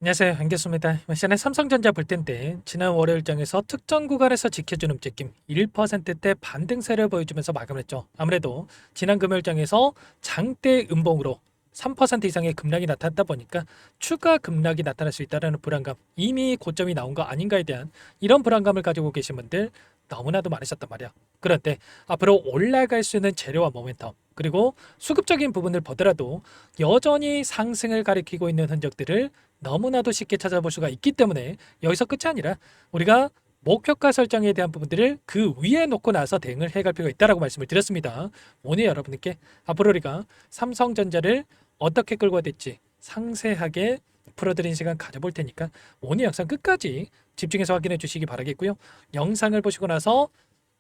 안녕하세요, 안겠습니다. 시간에 삼성전자 볼 텐데 지난 월요일장에서 특정 구간에서 지켜준 움직임 1%대 반등세를 보여주면서 마감을 했죠. 아무래도 지난 금요일장에서 장대 음봉으로 3% 이상의 급락이 나타났다 보니까 추가 급락이 나타날 수 있다는 불안감, 이미 고점이 나온 거 아닌가에 대한 이런 불안감을 가지고 계신 분들 너무나도 많으셨단 말이야. 그런데 앞으로 올라갈 수 있는 재료와 모멘텀, 그리고 수급적인 부분을 보더라도 여전히 상승을 가리키고 있는 흔적들을 너무나도 쉽게 찾아볼 수가 있기 때문에 여기서 끝이 아니라 우리가 목표가 설정에 대한 부분들을 그 위에 놓고 나서 대응을 해갈 필요가 있다라고 말씀을 드렸습니다. 오늘 여러분께 앞으로 우리가 삼성전자를 어떻게 끌고 될지 상세하게 풀어드린 시간 가져볼 테니까 오늘 영상 끝까지 집중해서 확인해 주시기 바라겠고요. 영상을 보시고 나서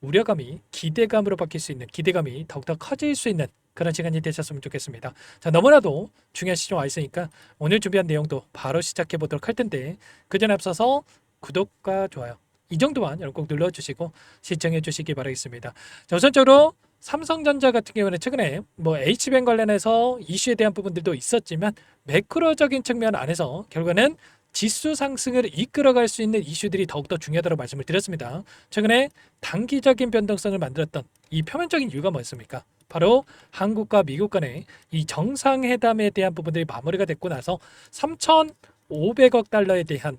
우려감이 기대감으로 바뀔 수 있는, 기대감이 더욱더 커질 수 있는 그런 시간이 되셨으면 좋겠습니다. 자, 너무나도 중요한 시점 와 있으니까 오늘 준비한 내용도 바로 시작해 보도록 할 텐데 그 전에 앞서서 구독과 좋아요 이 정도만 여러분 꼭 눌러주시고 시청해 주시기 바라겠습니다. 자, 우선적으로 삼성전자 같은 경우는 최근에 뭐 H뱅 관련해서 이슈에 대한 부분들도 있었지만 매크로적인 측면 안에서 결과는 지수 상승을 이끌어갈 수 있는 이슈들이 더욱더 중요하다고 말씀을 드렸습니다. 최근에 단기적인 변동성을 만들었던 이 표면적인 이유가 뭐였습니까? 바로 한국과 미국 간의 이 정상회담에 대한 부분들이 마무리가 됐고 나서 3,500억 달러에 대한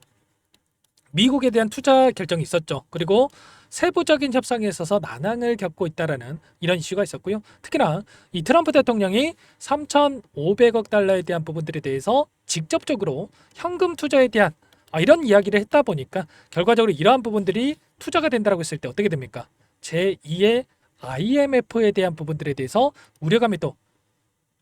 미국에 대한 투자 결정이 있었죠. 그리고 세부적인 협상에 있어서 난항을 겪고 있다라는 이런 이슈가 있었고요. 특히나 이 트럼프 대통령이 3,500억 달러에 대한 부분들에 대해서 직접적으로 현금 투자에 대한 이런 이야기를 했다 보니까 결과적으로 이러한 부분들이 투자가 된다고 했을 때 어떻게 됩니까? 제2의 IMF에 대한 부분들에 대해서 우려감이 또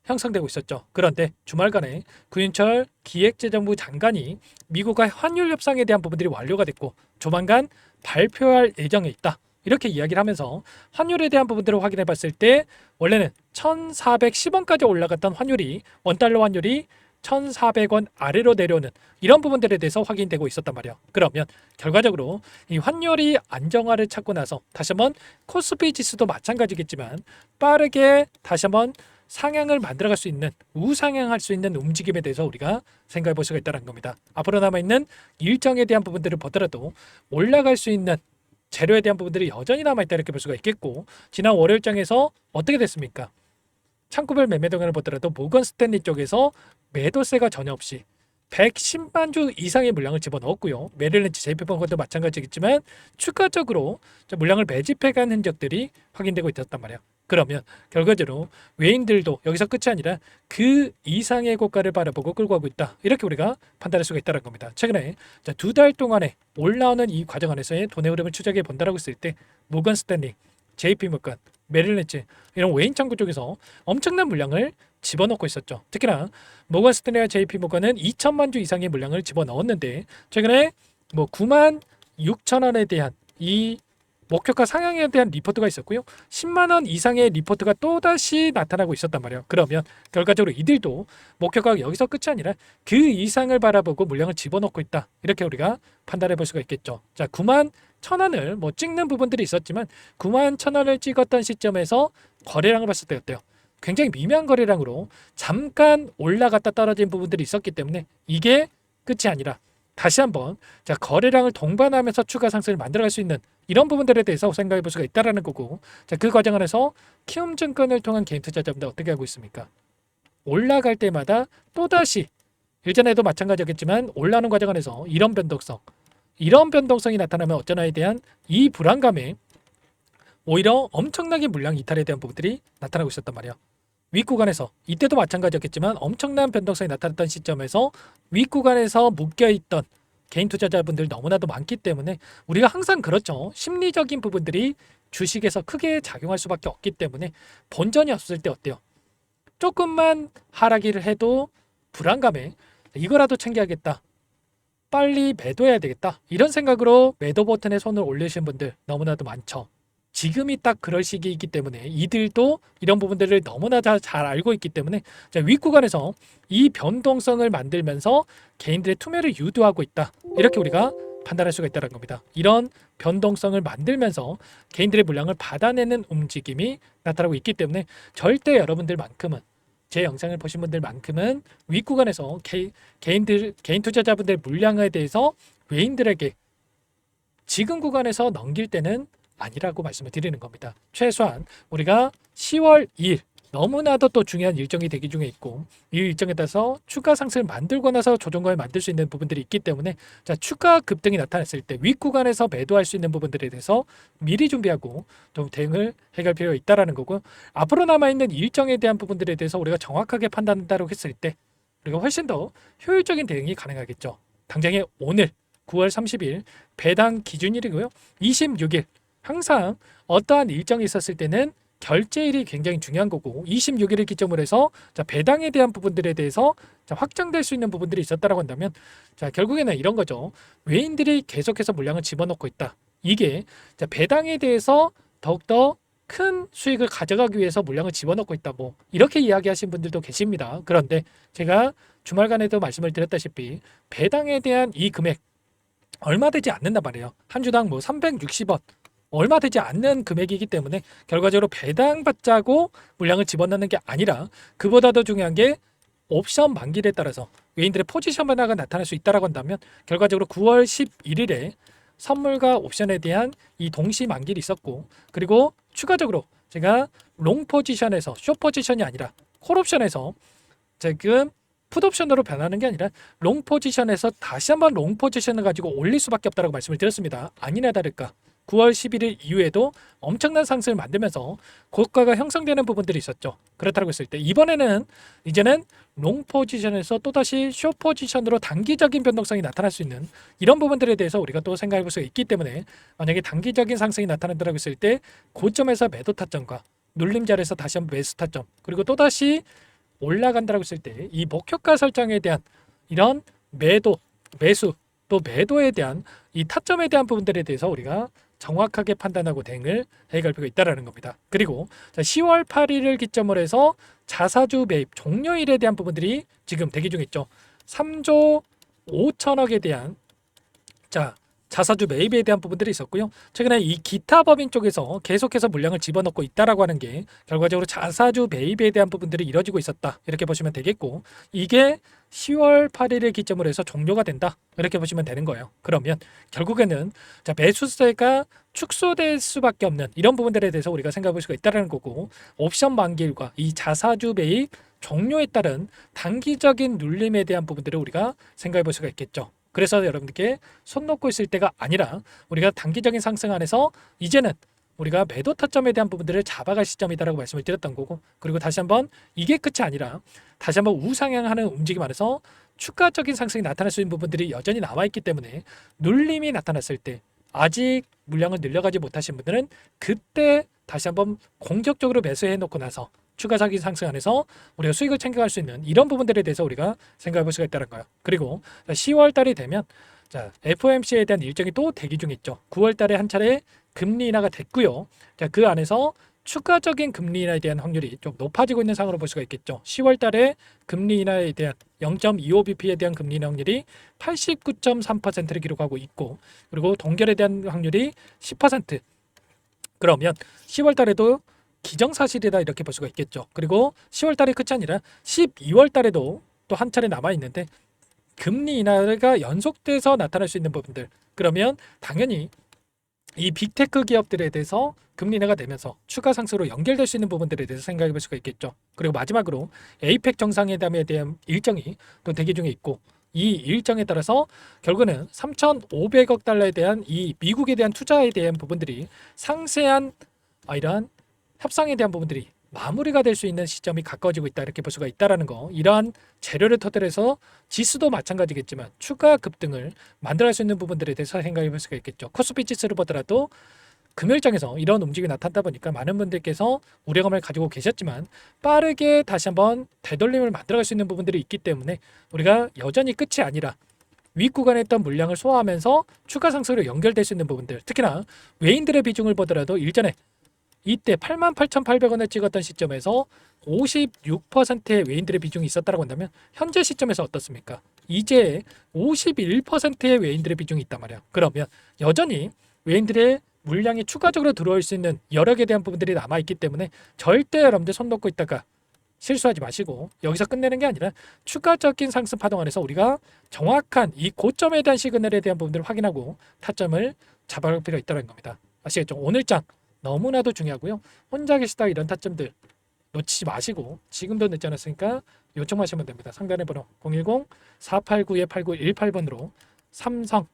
형성되고 있었죠. 그런데 주말간에 구윤철 기획재정부 장관이 미국과 환율 협상에 대한 부분들이 완료가 됐고 조만간 발표할 예정에 있다. 이렇게 이야기를 하면서 환율에 대한 부분들을 확인해 봤을 때 원래는 1,410원까지 올라갔던 환율이 원달러 환율이 1,400원 아래로 내려오는 이런 부분들에 대해서 확인되고 있었단 말이에요. 그러면 결과적으로 이 환율이 안정화를 찾고 나서 다시 한번 코스피 지수도 마찬가지겠지만 빠르게 다시 한번 상향을 만들어갈 수 있는, 우상향할 수 있는 움직임에 대해서 우리가 생각해 볼 수가 있다는 겁니다. 앞으로 남아있는 일정에 대한 부분들을 보더라도 올라갈 수 있는 재료에 대한 부분들이 여전히 남아있다 이렇게 볼 수가 있겠고, 지난 월요일장에서 어떻게 됐습니까? 창구별 매매 동향을 보더라도 모건 스탠리 쪽에서 매도세가 전혀 없이 110만 주 이상의 물량을 집어넣었고요. 메릴렌치 JP모건도 마찬가지겠지만 추가적으로 물량을 매집해간 흔적들이 확인되고 있었단 말이에요. 그러면 결과적으로 외인들도 여기서 끝이 아니라 그 이상의 고가를 바라보고 끌고 가고 있다. 이렇게 우리가 판단할 수가 있다는 겁니다. 최근에 두 달 동안에 올라오는 이 과정 안에서의 돈의 흐름을 추적해 본다라고 했을 때 모건 스탠리, JP모건, 메릴렌치 이런 외인 창구 쪽에서 엄청난 물량을 집어넣고 있었죠. 특히나 모건 스탠리와 JP모건은 2천만 주 이상의 물량을 집어넣었는데 최근에 뭐 9만 6천 원에 대한 이 목표가 상향에 대한 리포트가 있었고요. 10만 원 이상의 리포트가 또다시 나타나고 있었단 말이에요. 그러면 결과적으로 이들도 목표가 여기서 끝이 아니라 그 이상을 바라보고 물량을 집어넣고 있다. 이렇게 우리가 판단해 볼 수가 있겠죠. 자, 9만 1천 원을 뭐 찍는 부분들이 있었지만 9만 1천 원을 찍었던 시점에서 거래량을 봤을 때 어때요? 굉장히 미미한 거래량으로 잠깐 올라갔다 떨어진 부분들이 있었기 때문에 이게 끝이 아니라 다시 한번 거래량을 동반하면서 추가 상승을 만들어갈 수 있는 이런 부분들에 대해서 생각해 볼 수가 있다라는 거고, 그 과정 안에서 키움증권을 통한 개인 투자자분들 어떻게 하고 있습니까? 올라갈 때마다 또다시 일전에도 마찬가지였겠지만 올라오는 과정 안에서 이런 변동성이 나타나면 어쩌나에 대한 이 불안감에 오히려 엄청나게 물량 이탈에 대한 부분들이 나타나고 있었단 말이에요. 윗구간에서 이때도 마찬가지였겠지만 엄청난 변동성이 나타났던 시점에서 윗구간에서 묶여있던 개인 투자자분들 너무나도 많기 때문에 우리가 항상 그렇죠. 심리적인 부분들이 주식에서 크게 작용할 수밖에 없기 때문에 본전이 없을 때 어때요? 조금만 하락을 해도 불안감에 이거라도 챙겨야겠다. 빨리 매도해야 되겠다. 이런 생각으로 매도 버튼에 손을 올리신 분들 너무나도 많죠. 지금이 딱 그럴 시기이기 때문에 이들도 이런 부분들을 너무나 잘 알고 있기 때문에 윗구간에서 이 변동성을 만들면서 개인들의 투매를 유도하고 있다. 이렇게 우리가 판단할 수가 있다는 겁니다. 이런 변동성을 만들면서 개인들의 물량을 받아내는 움직임이 나타나고 있기 때문에 절대 여러분들만큼은 제 영상을 보신 분들만큼은 윗구간에서 개인 투자자분들 물량에 대해서 외인들에게 지금 구간에서 넘길 때는 아니라고 말씀을 드리는 겁니다. 최소한 우리가 10월 2일 너무나도 또 중요한 일정이 대기 중에 있고 이 일정에 따라서 추가 상승을 만들고 나서 조정관을 만들 수 있는 부분들이 있기 때문에 자 추가 급등이 나타났을 때 윗구간에서 매도할 수 있는 부분들에 대해서 미리 준비하고 좀 대응을 해갈 필요가 있다라는 거고 앞으로 남아있는 일정에 대한 부분들에 대해서 우리가 정확하게 판단한다고 했을 때 우리가 훨씬 더 효율적인 대응이 가능하겠죠. 당장에 오늘 9월 30일 배당 기준일이고요. 26일 항상 어떠한 일정이 있었을 때는 결제일이 굉장히 중요한 거고 26일을 기점으로 해서 자, 배당에 대한 부분들에 대해서 자, 확정될 수 있는 부분들이 있었다라고 한다면 자, 결국에는 이런 거죠. 외인들이 계속해서 물량을 집어넣고 있다. 이게 자, 배당에 대해서 더욱더 큰 수익을 가져가기 위해서 물량을 집어넣고 있다. 뭐 이렇게 이야기하신 분들도 계십니다. 그런데 제가 주말간에도 말씀을 드렸다시피 배당에 대한 이 금액 얼마 되지 않는단 말이에요. 한 주당 뭐 360원 얼마 되지 않는 금액이기 때문에 결과적으로 배당받자고 물량을 집어넣는 게 아니라 그보다 더 중요한 게 옵션 만기에 따라서 외인들의 포지션 변화가 나타날 수 있다고 한다면 결과적으로 9월 11일에 선물과 옵션에 대한 이 동시 만기일이 있었고 그리고 추가적으로 제가 롱 포지션에서 숏 포지션이 아니라 콜 옵션에서 지금 풋 옵션으로 변하는 게 아니라 롱 포지션에서 다시 한번 롱 포지션을 가지고 올릴 수밖에 없다고 말씀을 드렸습니다. 아니나 다를까 9월 11일 이후에도 엄청난 상승을 만들면서 고가가 형성되는 부분들이 있었죠. 그렇다고 했을 때 이번에는 이제는 롱 포지션에서 또다시 숏 포지션으로 단기적인 변동성이 나타날 수 있는 이런 부분들에 대해서 우리가 또 생각해 볼 수가 있기 때문에 만약에 단기적인 상승이 나타난다고 했을 때 고점에서 매도 타점과 눌림 자리에서 다시 한번 매수 타점 그리고 또다시 올라간다고 했을 때 이 목표가 설정에 대한 이런 매도, 매수 또 매도에 대한 이 타점에 대한 부분들에 대해서 우리가 정확하게 판단하고 대응을 해갈 필요가 있다는 겁니다. 그리고 10월 8일을 기점으로 해서 자사주 매입 종료일에 대한 부분들이 지금 대기 중에 있죠. 3조 5천억에 대한 자사주 매입에 대한 부분들이 있었고요. 최근에 이 기타 법인 쪽에서 계속해서 물량을 집어넣고 있다라고 하는 게 결과적으로 자사주 매입에 대한 부분들이 이뤄지고 있었다. 이렇게 보시면 되겠고 이게 10월 8일을 기점으로 해서 종료가 된다. 이렇게 보시면 되는 거예요. 그러면 결국에는 매수세가 축소될 수밖에 없는 이런 부분들에 대해서 우리가 생각해 볼 수가 있다는 거고 옵션 만기일과 이 자사주 매입 종료에 따른 단기적인 눌림에 대한 부분들을 우리가 생각해 볼 수가 있겠죠. 그래서 여러분들께 손 놓고 있을 때가 아니라 우리가 단기적인 상승 안에서 이제는 우리가 매도 타점에 대한 부분들을 잡아갈 시점이다라고 말씀을 드렸던 거고 그리고 다시 한번 이게 끝이 아니라 다시 한번 우상향하는 움직임 안에서 추가적인 상승이 나타날 수 있는 부분들이 여전히 남아있기 때문에 눌림이 나타났을 때 아직 물량을 늘려가지 못하신 분들은 그때 다시 한번 공격적으로 매수해 놓고 나서 추가적인 상승 안에서 우리가 수익을 챙겨갈 수 있는 이런 부분들에 대해서 우리가 생각해 볼 수가 있다는 거예요. 그리고 10월 달이 되면 FOMC에 대한 일정이 또 대기 중에 있죠. 9월 달에 한 차례 금리 인하가 됐고요. 그 안에서 추가적인 금리 인하에 대한 확률이 좀 높아지고 있는 상황으로 볼 수가 있겠죠. 10월 달에 금리 인하에 대한 0.25bp에 대한 금리 인하 확률이 89.3%를 기록하고 있고 그리고 동결에 대한 확률이 10%. 그러면 10월 달에도 기정사실이다 이렇게 볼 수가 있겠죠. 그리고 10월 달이 끝이 아니라 12월 달에도 또 한 차례 남아 있는데 금리 인하가 연속돼서 나타날 수 있는 부분들 그러면 당연히 이 빅테크 기업들에 대해서 금리 인하가 되면서 추가 상승으로 연결될 수 있는 부분들에 대해서 생각해 볼 수가 있겠죠. 그리고 마지막으로 에이펙 정상회담에 대한 일정이 또 대기 중에 있고 이 일정에 따라서 결국은 3,500억 달러에 대한 이 미국에 대한 투자에 대한 부분들이 상세한 이러한 협상에 대한 부분들이 마무리가 될 수 있는 시점이 가까워지고 있다 이렇게 볼 수가 있다라는 거. 이러한 재료를 토대로 해서 지수도 마찬가지겠지만 추가 급등을 만들어갈 수 있는 부분들에 대해서 생각해 볼 수가 있겠죠. 코스피 지수를 보더라도 금요일장에서 이런 움직임이 나타나다 보니까 많은 분들께서 우려감을 가지고 계셨지만 빠르게 다시 한번 되돌림을 만들어갈 수 있는 부분들이 있기 때문에 우리가 여전히 끝이 아니라 윗구간에 있던 물량을 소화하면서 추가 상승으로 연결될 수 있는 부분들 특히나 외인들의 비중을 보더라도 일전에 이때 88,800원을 찍었던 시점에서 56%의 외인들의 비중이 있었다고 한다면 현재 시점에서 어떻습니까? 이제 51%의 외인들의 비중이 있단 말이야. 그러면 여전히 외인들의 물량이 추가적으로 들어올 수 있는 여력에 대한 부분들이 남아있기 때문에 절대 여러분들 손 놓고 있다가 실수하지 마시고 여기서 끝내는 게 아니라 추가적인 상승 파동 안에서 우리가 정확한 이 고점에 대한 시그널에 대한 부분들을 확인하고 타점을 잡아갈 필요가 있다는 겁니다. 아시겠죠? 오늘장 너무나도 중요하고요. 혼자 계시다 이런 타점들 놓치지 마시고 지금도 늦지 않았으니까 요청하시면 됩니다. 상단의 번호 010-489-8918번으로 삼성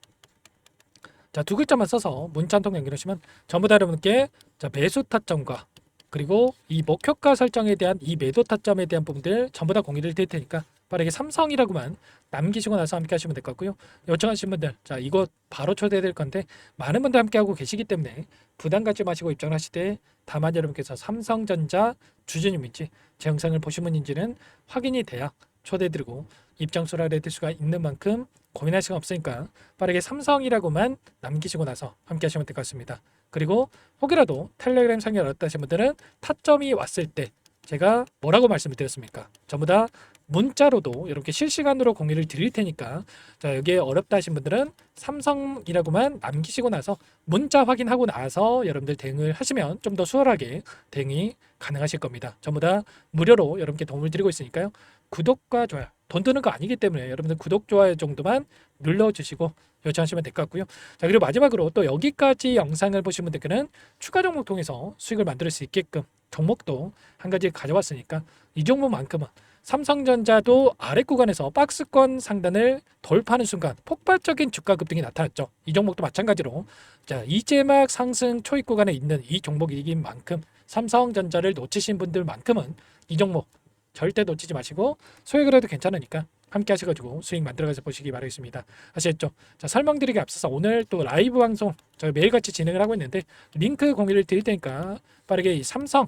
자, 두 글자만 써서 문자 한 통 연결하시면 전부 다 여러분께 자, 매수 타점과 그리고 이 목표가 설정에 대한 이 매도 타점에 대한 부분들 전부 다 공유를 드릴 테니까 빠르게 삼성이라고만 남기시고 나서 함께 하시면 될 것 같고요. 요청하신 분들 자 이거 바로 초대될 건데 많은 분들 함께 하고 계시기 때문에 부담 갖지 마시고 입장을 하실 때 다만 여러분께서 삼성전자 주주님인지 제 영상을 보신 분인지는 확인이 돼야 초대드리고 입장수라 레드 수가 있는 만큼 고민할 시간 없으니까 빠르게 삼성이라고만 남기시고 나서 함께 하시면 될 것 같습니다. 그리고 혹이라도 텔레그램 상에 어렵다신 분들은 타점이 왔을 때 제가 뭐라고 말씀을 드렸습니까? 전부 다 문자로도 이렇게 실시간으로 공유를 드릴 테니까 자 여기에 어렵다 하신 분들은 삼성이라고만 남기시고 나서 문자 확인하고 나서 여러분들 대응을 하시면 좀 더 수월하게 대응이 가능하실 겁니다. 전부 다 무료로 여러분께 도움을 드리고 있으니까요. 구독과 좋아요 돈 드는 거 아니기 때문에 여러분들 구독 좋아요 정도만 눌러주시고 요청하시면 될 것 같고요. 자 그리고 마지막으로 또 여기까지 영상을 보신 분들께는 추가 종목 통해서 수익을 만들 수 있게끔 종목도 한 가지 가져왔으니까 이 종목만큼은 삼성전자도 아래 구간에서 박스권 상단을 돌파하는 순간 폭발적인 주가 급등이 나타났죠. 이 종목도 마찬가지로 자 이제 막 상승 초입 구간에 있는 이 종목이긴 만큼 삼성전자를 놓치신 분들만큼은 이 종목 절대 놓치지 마시고 소액을 해도 괜찮으니까 함께 하셔가지고 수익 만들어가서 보시기 바라겠습니다. 아시겠죠? 자 설명드리기 앞서서 오늘 또 라이브 방송 저희 매일같이 진행을 하고 있는데 링크 공유를 드릴 테니까 빠르게 이 삼성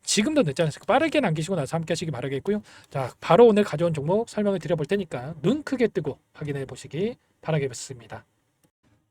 지금도 늦지 않으니까 빠르게 남기시고 나서 함께 하시기 바라겠고요. 자 바로 오늘 가져온 종목 설명을 드려볼 테니까 눈 크게 뜨고 확인해 보시기 바라겠습니다.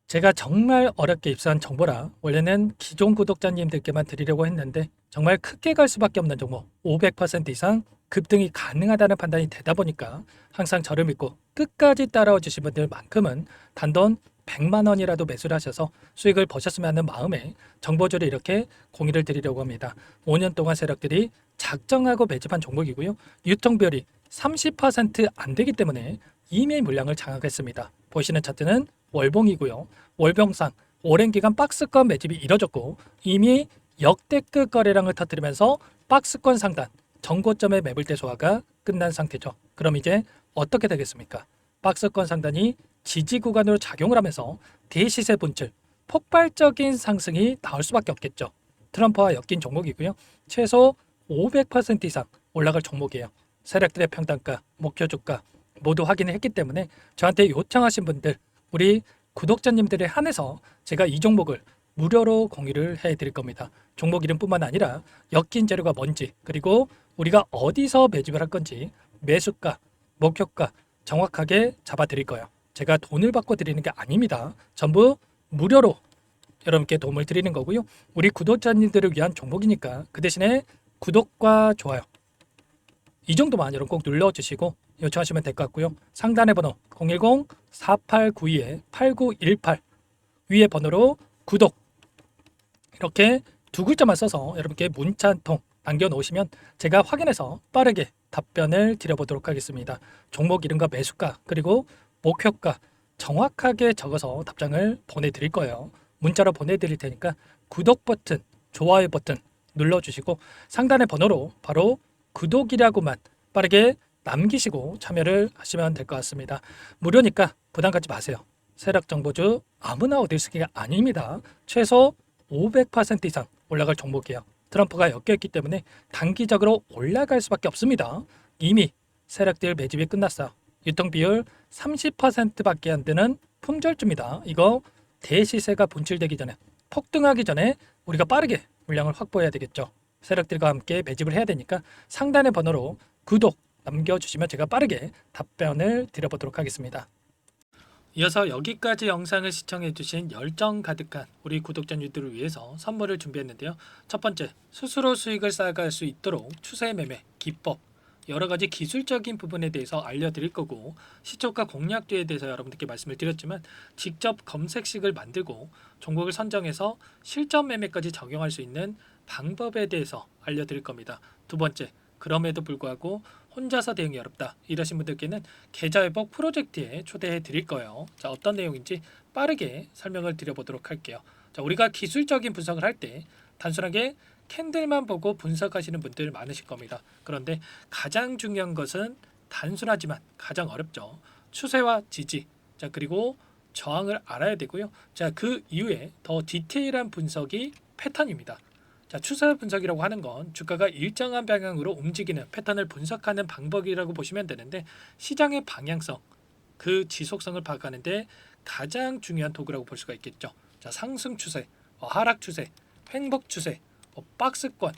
제가 정말 어렵게 입수한 정보라 원래는 기존 구독자님들께만 드리려고 했는데 정말 크게 갈 수밖에 없는 종목 500% 이상 급등이 가능하다는 판단이 되다 보니까 항상 저를 믿고 끝까지 따라와 주신 분들만큼은 단돈 100만 원이라도 매수를 하셔서 수익을 보셨으면 하는 마음에 정보조를 이렇게 공유를 드리려고 합니다. 5년 동안 세력들이 작정하고 매집한 종목이고요. 유통비율이 30%안 되기 때문에 이미 물량을 장악했습니다. 보시는 차트는 월봉이고요. 월봉상 오랜 기간 박스권 매집이 이뤄졌고 이미 역대급 거래량을 터뜨리면서 박스권 상단 전고점의 매물대 소화가 끝난 상태죠. 그럼 이제 어떻게 되겠습니까? 박스권 상단이 지지 구간으로 작용을 하면서 대시세 분출, 폭발적인 상승이 나올 수밖에 없겠죠. 트럼프와 엮인 종목이고요. 최소 500% 이상 올라갈 종목이에요. 세력들의 평단가, 목표 주가 모두 확인을 했기 때문에 저한테 요청하신 분들 우리 구독자님들에 한해서 제가 이 종목을 무료로 공유를 해드릴 겁니다. 종목 이름뿐만 아니라 엮인 재료가 뭔지 그리고 우리가 어디서 매집을 할 건지 매수가, 목표가 정확하게 잡아드릴 거예요. 제가 돈을 받고 드리는 게 아닙니다. 전부 무료로 여러분께 도움을 드리는 거고요. 우리 구독자님들을 위한 종목이니까 그 대신에 구독과 좋아요 이 정도만 여러분 꼭 눌러주시고 요청하시면 될 것 같고요. 상단의 번호 010-4892-8918 위에 번호로 구독 이렇게 두 글자만 써서 여러분께 문자 한 통 남겨놓으시면 제가 확인해서 빠르게 답변을 드려보도록 하겠습니다. 종목 이름과 매수가 그리고 목표가 정확하게 적어서 답장을 보내드릴 거예요. 문자로 보내드릴 테니까 구독 버튼, 좋아요 버튼 눌러주시고 상단의 번호로 바로 구독이라고만 빠르게 남기시고 참여를 하시면 될 것 같습니다. 무료니까 부담 갖지 마세요. 세력 정보주 아무나 얻을 수 있는 게 아닙니다. 최소 500% 이상 올라갈 종목이에요. 트럼프가 엮여있기 때문에 단기적으로 올라갈 수밖에 없습니다. 이미 세력들 매집이 끝났어요. 유통비율 30%밖에 안 되는 품절주입니다. 이거 대시세가 분출되기 전에 폭등하기 전에 우리가 빠르게 물량을 확보해야 되겠죠. 세력들과 함께 매집을 해야 되니까 상단의 번호로 구독 남겨주시면 제가 빠르게 답변을 드려보도록 하겠습니다. 이어서 여기까지 영상을 시청해주신 열정 가득한 우리 구독자님들을 위해서 선물을 준비했는데요. 첫 번째, 스스로 수익을 쌓아갈 수 있도록 추세 매매 기법 여러가지 기술적인 부분에 대해서 알려드릴 거고 시초가 공략주에 대해서 여러분들께 말씀을 드렸지만 직접 검색식을 만들고 종목을 선정해서 실전 매매까지 적용할 수 있는 방법에 대해서 알려드릴 겁니다. 두 번째, 그럼에도 불구하고 혼자서 대응이 어렵다 이러신 분들께는 계좌 회복 프로젝트에 초대해 드릴 거예요. 자, 어떤 내용인지 빠르게 설명을 드려보도록 할게요. 자, 우리가 기술적인 분석을 할 때 단순하게 캔들만 보고 분석하시는 분들 많으실 겁니다. 그런데 가장 중요한 것은 단순하지만 가장 어렵죠. 추세와 지지, 자, 그리고 저항을 알아야 되고요. 자, 그 이후에 더 디테일한 분석이 패턴입니다. 자, 추세 분석이라고 하는 건 주가가 일정한 방향으로 움직이는 패턴을 분석하는 방법이라고 보시면 되는데, 시장의 방향성, 그 지속성을 파악하는데 가장 중요한 도구라고 볼 수가 있겠죠. 자, 상승 추세, 하락 추세, 횡복 추세, 박스권,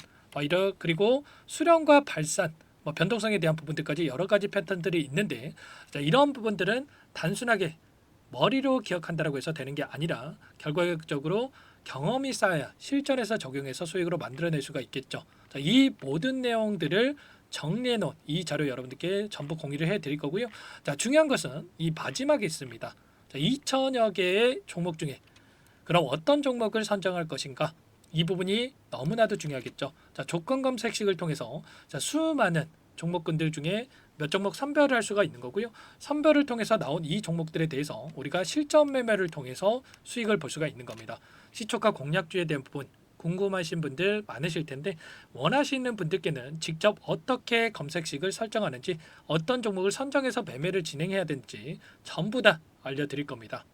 그리고 수렴과 발산, 변동성에 대한 부분들까지 여러 가지 패턴들이 있는데, 자, 이런 부분들은 단순하게 머리로 기억한다라고 해서 되는 게 아니라 결과적으로 경험이 쌓아야 실전에서 적용해서 수익으로 만들어낼 수가 있겠죠. 자, 이 모든 내용들을 정리해 놓은 이 자료 여러분들께 전부 공유를 해 드릴 거고요. 자, 중요한 것은 이 마지막에 있습니다. 자, 2천여 개의 종목 중에 그럼 어떤 종목을 선정할 것인가? 이 부분이 너무나도 중요하겠죠. 자, 조건 검색식을 통해서 자, 수많은 종목군들 중에 몇 종목 선별을 할 수가 있는 거고요. 선별을 통해서 나온 이 종목들에 대해서 우리가 실전 매매를 통해서 수익을 볼 수가 있는 겁니다. 시초가 공략주에 대한 부분 궁금하신 분들 많으실 텐데, 원하시는 분들께는 직접 어떻게 검색식을 설정하는지, 어떤 종목을 선정해서 매매를 진행해야 되는지 전부 다 알려드릴 겁니다.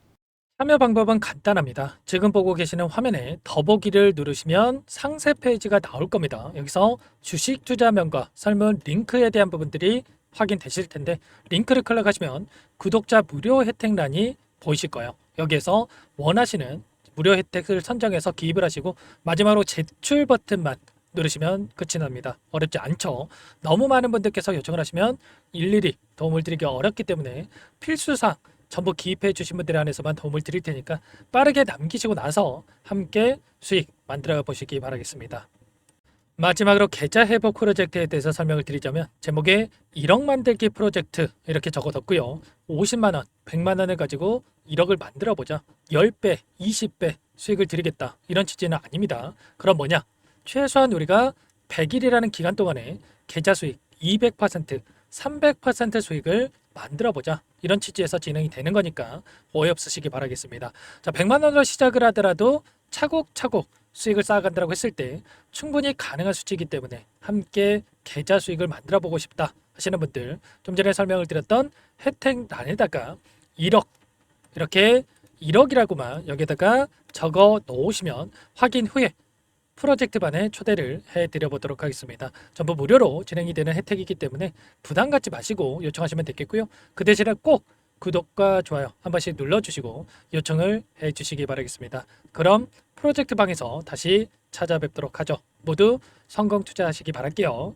참여 방법은 간단합니다. 지금 보고 계시는 화면에 더보기를 누르시면 상세 페이지가 나올 겁니다. 여기서 주식 투자명과 설문 링크에 대한 부분들이 확인되실 텐데, 링크를 클릭하시면 구독자 무료 혜택란이 보이실 거예요. 여기에서 원하시는 무료 혜택을 선정해서 기입을 하시고 마지막으로 제출 버튼만 누르시면 끝이 납니다. 어렵지 않죠? 너무 많은 분들께서 요청을 하시면 일일이 도움을 드리기 어렵기 때문에 필수사항 전부 기입해 주신 분들 안에서만 도움을 드릴 테니까 빠르게 남기시고 나서 함께 수익 만들어 보시기 바라겠습니다. 마지막으로 계좌 회복 프로젝트에 대해서 설명을 드리자면, 제목에 1억 만들기 프로젝트 이렇게 적어뒀고요. 50만 원, 100만 원을 가지고 1억을 만들어 보자. 10배, 20배 수익을 드리겠다. 이런 취지는 아닙니다. 그럼 뭐냐? 최소한 우리가 100일이라는 기간 동안에 계좌 수익 200%, 300% 수익을 만들어 보자. 이런 취지에서 진행이 되는 거니까 오해 없으시기 바라겠습니다. 자, 100만 원으로 시작을 하더라도 차곡차곡 수익을 쌓아간다고 했을 때 충분히 가능한 수치이기 때문에 함께 계좌 수익을 만들어 보고 싶다 하시는 분들, 좀 전에 설명을 드렸던 혜택란에다가 1억, 이렇게 1억이라고만 여기다가 적어 놓으시면 확인 후에 프로젝트반에 초대를 해드려 보도록 하겠습니다. 전부 무료로 진행이 되는 혜택이기 때문에 부담 갖지 마시고 요청하시면 되겠고요. 그 대신에 꼭 구독과 좋아요 한 번씩 눌러주시고 요청을 해주시기 바라겠습니다. 그럼 프로젝트 방에서 다시 찾아뵙도록 하죠. 모두 성공 투자하시기 바랄게요.